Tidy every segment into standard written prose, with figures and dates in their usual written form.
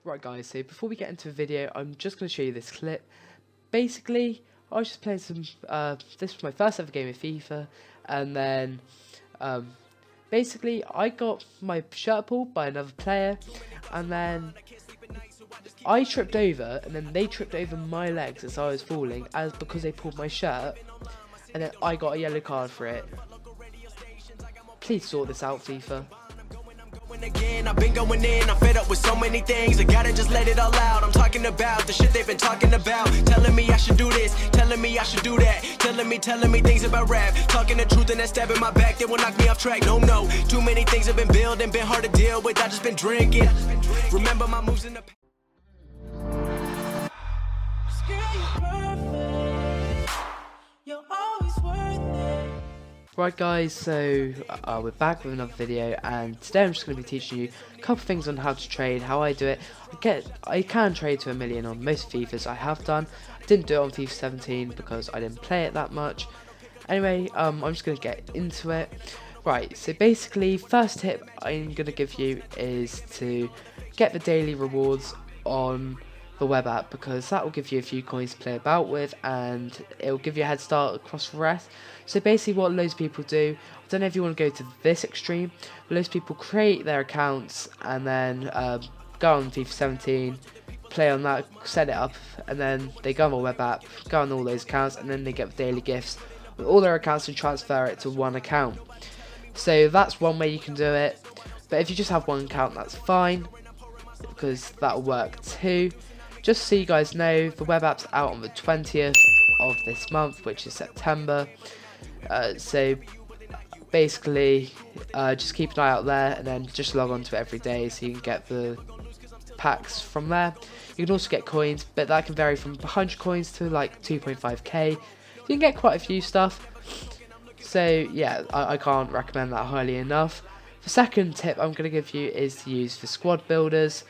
Right guys, so before we get into the video, I'm just going to show you this clip. Basically, I was just playing some, this was my first ever game of FIFA, and then, basically, I got my shirt pulled by another player, and then I tripped over, and then they tripped over my legs as I was falling, because they pulled my shirt, and then I got a yellow card for it. Please sort this out, FIFA. Again, I've been going in, I'm fed up with so many things. I gotta just let it all out. I'm talking about the shit they've been talking about. Telling me I should do this, telling me I should do that. Telling me things about rap. Talking the truth and that stab in my back, they will knock me off track. No, too many things have been building, been hard to deal with. I just been drinking. Remember my moves in the Right guys, so we're back with another video, and today I'm just going to be teaching you a couple things on how to trade, how I do it. I can trade to 1 million on most FIFAs. I have done. I didn't do it on FIFA 17 because I didn't play it that much. Anyway, I'm just going to get into it. Right, so basically, first tip I'm going to give you is to get the daily rewards on the web app, because that will give you a few coins to play about with, and it will give you a head start across the rest. So basically what loads of people do, I don't know if you want to go to this extreme, but loads of people create their accounts and then go on FIFA 17, play on that, set it up, and then they go on the web app, go on all those accounts, and then they get the daily gifts with all their accounts and transfer it to one account. So that's one way you can do it, but if you just have one account, that's fine, because that'll work too. Just so you guys know, the web app's out on the 20th of this month, which is September. So basically, just keep an eye out there, and then just log on to it every day so you can get the packs from there. You can also get coins, but that can vary from 100 coins to like 2.5k. You can get quite a few stuff. So yeah, I can't recommend that highly enough. The second tip I'm going to give you is to use the squad builders.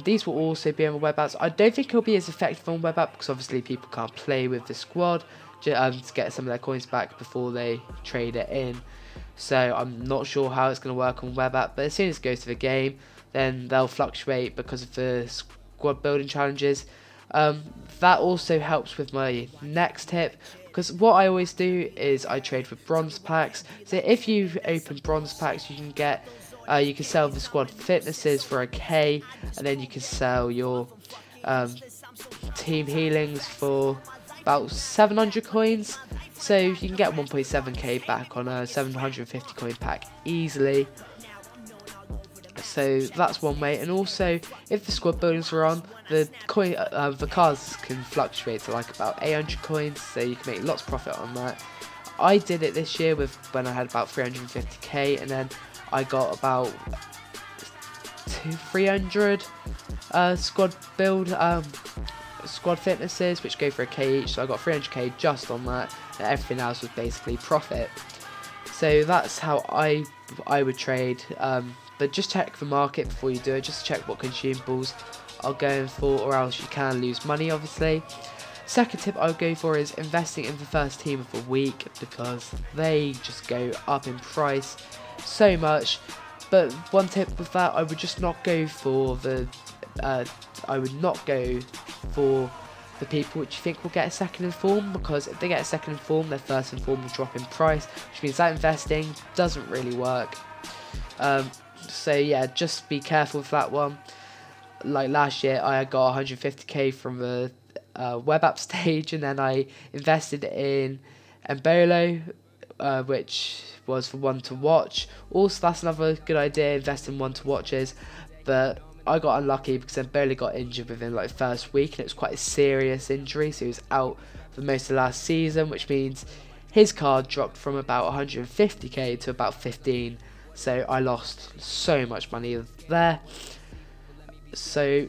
These will also be on the web apps. I don't think it'll be as effective on web app because obviously people can't play with the squad to get some of their coins back before they trade it in. So I'm not sure how it's going to work on web app, but as soon as it goes to the game, then they'll fluctuate because of the squad building challenges. That also helps with my next tip, because what I always do is I trade with bronze packs. So if you open bronze packs, you can get you can sell the squad fitnesses for a K, and then you can sell your team healings for about 700 coins. So you can get 1.7k back on a 750 coin pack easily. So that's one way. And also, if the squad buildings are on, the cards can fluctuate to like about 800 coins, so you can make lots of profit on that. I did it this year when I had about 350k, and then I got about 300 squad fitnesses, which go for a K each, so I got 300k just on that, and everything else was basically profit. So that's how I would trade, but just check the market before you do it, just check what consumables are going for, or else you can lose money obviously. Second tip I would go for is investing in the first team of the week, because they just go up in price so much. But one tip with that, I would just not go for the people which you think will get a second in form, because if they get a second in form, their first in form will drop in price, which means that investing doesn't really work. So yeah, just be careful with that one. Like last year, I got 150k from the web app stage, and then I invested in Embolo, which was for one to watch. Also, that's another good idea, invest in one to watches, but I got unlucky because Embolo got injured within like the first week, and it was quite a serious injury, so he was out for most of last season, which means his card dropped from about 150k to about 15, so I lost so much money there. So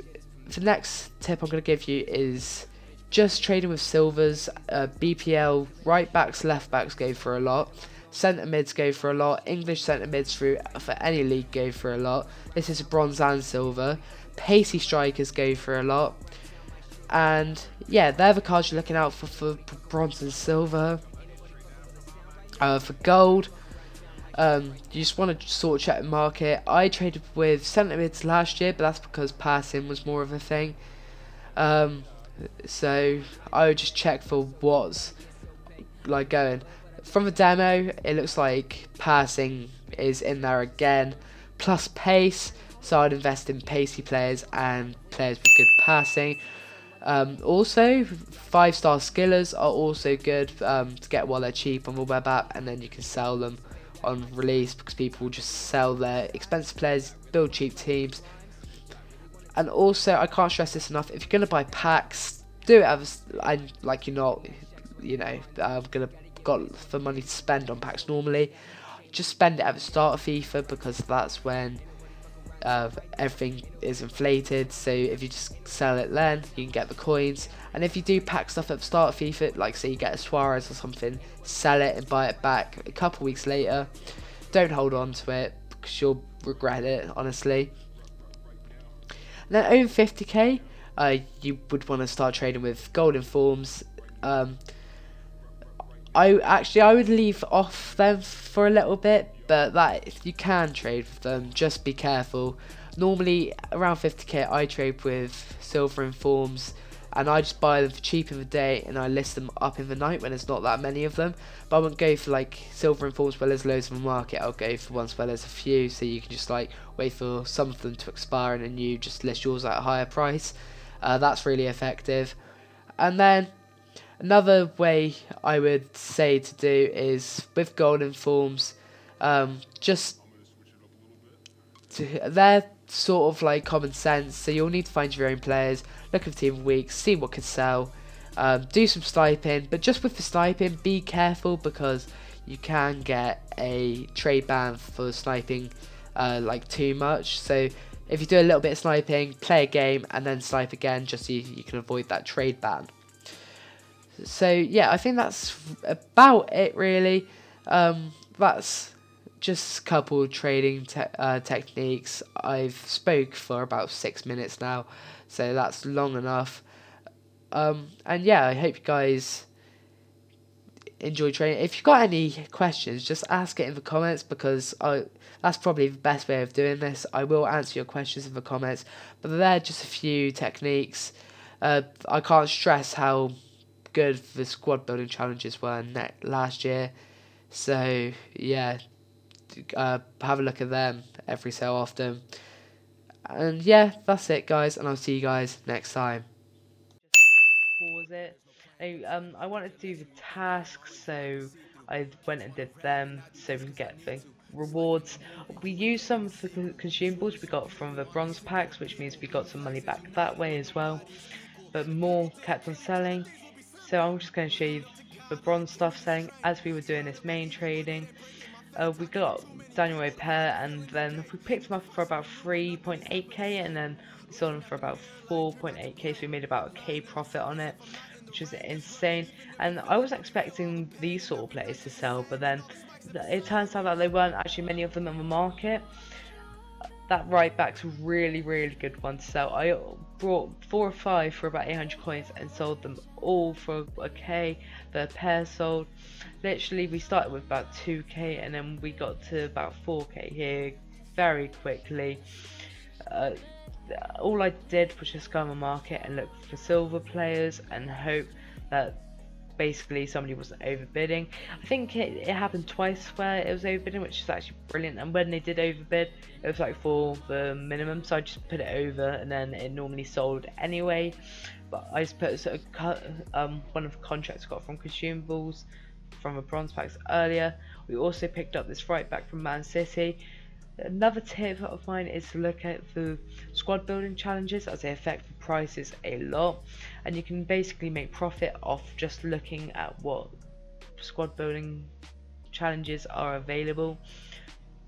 the next tip I'm going to give you is just trading with silvers. BPL right backs, left backs go for a lot. Centre mids go for a lot. English centre mids for any league go for a lot. This is bronze and silver. Pacey strikers go for a lot. And yeah, they're the cards you're looking out for bronze and silver. For gold, You just want to sort of check the market. I traded with centre mids last year, but that's because passing was more of a thing. So I would just check for what's like going. From the demo, it looks like passing is in there again, plus pace. So I'd invest in pacey players and players with good passing. Also, 5-star skillers are also good to get while they're cheap on the web app, and then you can sell them on release because people will just sell their expensive players, build cheap teams. And also, I can't stress this enough, if you're going to buy packs, do it like you're not, got the money to spend on packs normally. Just spend it at the start of FIFA, because that's when everything is inflated. So if you just sell it then, you can get the coins. And if you do pack stuff at the start of FIFA, like say you get a Suarez or something, sell it and buy it back a couple weeks later. Don't hold on to it, because you'll regret it, honestly. And then over 50k, you would want to start trading with golden forms. I would leave off them for a little bit, but that you can trade with them, just be careful. Normally around 50k I trade with silver informs, and I just buy them for cheap in the day and I list them up in the night when there's not that many of them. But I wouldn't go for like silver informs where there's loads of the market. I'll go for ones where there's a few, so you can just like wait for some of them to expire and then you just list yours at a higher price. That's really effective. And then another way I would say to do is with golden forms, they're sort of like common sense, so you'll need to find your own players, look at the team of weeks, see what could sell, do some sniping. But just with the sniping, be careful, because you can get a trade ban for sniping like too much. So if you do a little bit of sniping, play a game and then snipe again, just so you can avoid that trade ban. So yeah, I think that's about it really. That's just a couple trading techniques. I've spoke for about 6 minutes now, so that's long enough. And yeah, I hope you guys enjoy trading. If you've got any questions, just ask it in the comments, because that's probably the best way of doing this. I will answer your questions in the comments, but they're just a few techniques. I can't stress how good the squad building challenges were last year, so yeah, have a look at them every so often. And yeah, that's it guys, and I'll see you guys next time. Just pause it. I wanted to do the tasks, so I went and did them so we can get the rewards. We used some of the consumables we got from the bronze packs, which means we got some money back that way as well, but more kept on selling. So I'm just going to show you the bronze stuff selling as we were doing this main trading. We got Daniel Repair, and then we picked them up for about 3.8k, and then we sold them for about 4.8k, so we made about a K profit on it, which is insane. And I was expecting these sort of players to sell, but then it turns out that there weren't actually many of them on the market. That right back's a really good one to sell. I brought 4 or 5 for about 800 coins and sold them all for a K. The pair sold. Literally, we started with about 2k and then we got to about 4k here very quickly. All I did was just go on the market and look for silver players and hope that basically somebody wasn't overbidding. I think it happened twice where it was overbidding, which is actually brilliant. And when they did overbid, it was like for the minimum, so I just put it over and then it normally sold anyway. But I just put one of the contracts I got from consumables from the bronze packs earlier. We also picked up this right back from Man City. Another tip of mine is to look at the squad building challenges, as they affect the prices a lot, and you can basically make profit off just looking at what squad building challenges are available.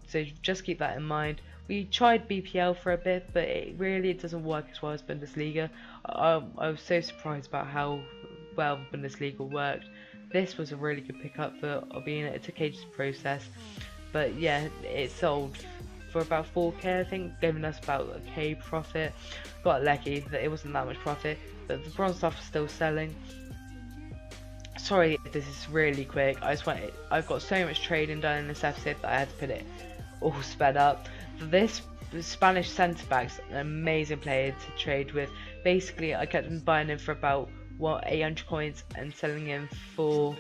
So just keep that in mind. We tried BPL for a bit, but it really doesn't work as well as Bundesliga. I was so surprised about how well Bundesliga worked. This was a really good pickup for Obina. It took ages to process, but yeah, it sold for about 4k, I think, giving us about a K profit. Got lucky that it wasn't that much profit, but the bronze stuff was still selling. sorry if this is really quick. I've got so much trading done in this episode that I had to put it all sped up. This Spanish centre back's an amazing player to trade with. Basically, I kept buying him for about 800 coins and selling him for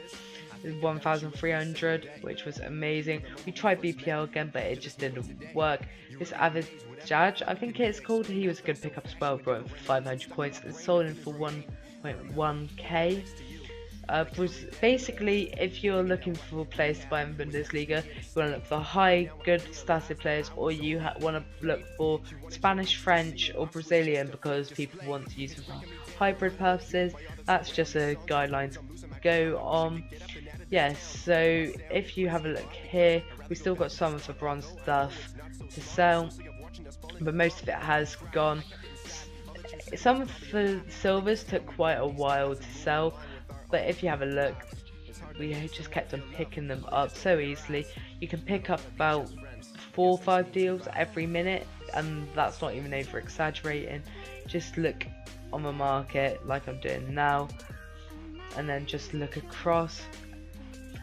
1,300, which was amazing. We tried BPL again, but it just didn't work. This Judge, I think it's called, he was a good pickup as well. Brought him for 500 coins and sold him for 1.1k. Basically, if you're looking for players to buy in Bundesliga, you want to look for high, good static players, or you want to look for Spanish, French, or Brazilian because people want to use them for hybrid purposes. That's just a guideline to go on. Yes, so if you have a look here, we still got some of the bronze stuff to sell, but most of it has gone. Some of the silvers took quite a while to sell, but if you have a look, we just kept on picking them up so easily. You can pick up about 4 or 5 deals every minute, and that's not even over exaggerating. Just look on the market like I'm doing now, and then just look across,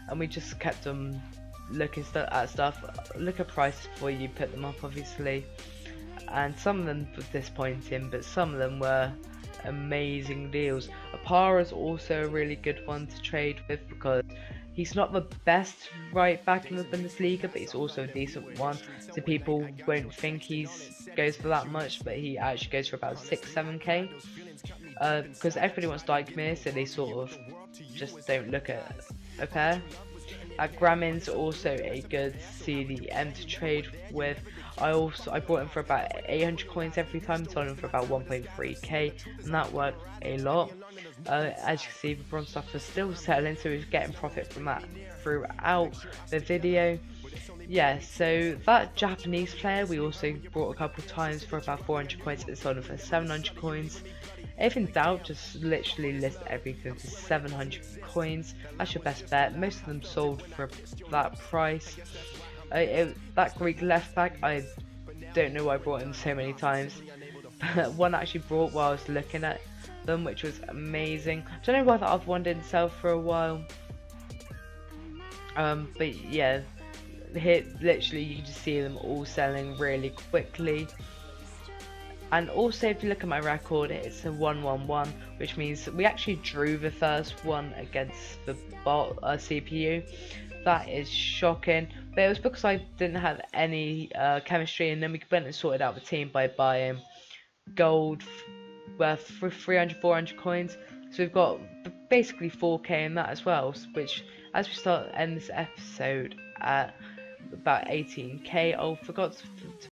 and we just kept on looking at stuff, look at prices before you put them up, obviously. And some of them were disappointing, but some of them were amazing deals. Apara's also a really good one to trade with because he's not the best right back in the Bundesliga, but he's also a decent one. So people won't think he goes for that much, but he actually goes for about 6-7k. Because everybody wants Dijkmeer, so they sort of just don't look at a pair. Gramin's also a good CDM to trade with. I bought him for about 800 coins every time, sold him for about 1.3k, and that worked a lot. As you can see, the bronze stuff was still selling, so we were getting profit from that throughout the video. Yeah, so that Japanese player we also bought a couple times for about 400 coins and sold him for 700 coins. If in doubt, just literally list everything for 700 coins. That's your best bet. Most of them sold for that price. That Greek left back, I don't know why I brought him so many times. But one actually brought while I was looking at them, which was amazing. I don't know why the other one didn't sell for a while. But yeah, here literally you can just see them all selling really quickly. And also, if you look at my record, it's a 1-1-1, which means we actually drew the first one against the bot CPU. That is shocking, but it was because I didn't have any chemistry, and then we went and sorted out the team by buying gold worth 300-400 coins. So we've got basically 4k in that as well, which as we start to end this episode at about 18k. I forgot to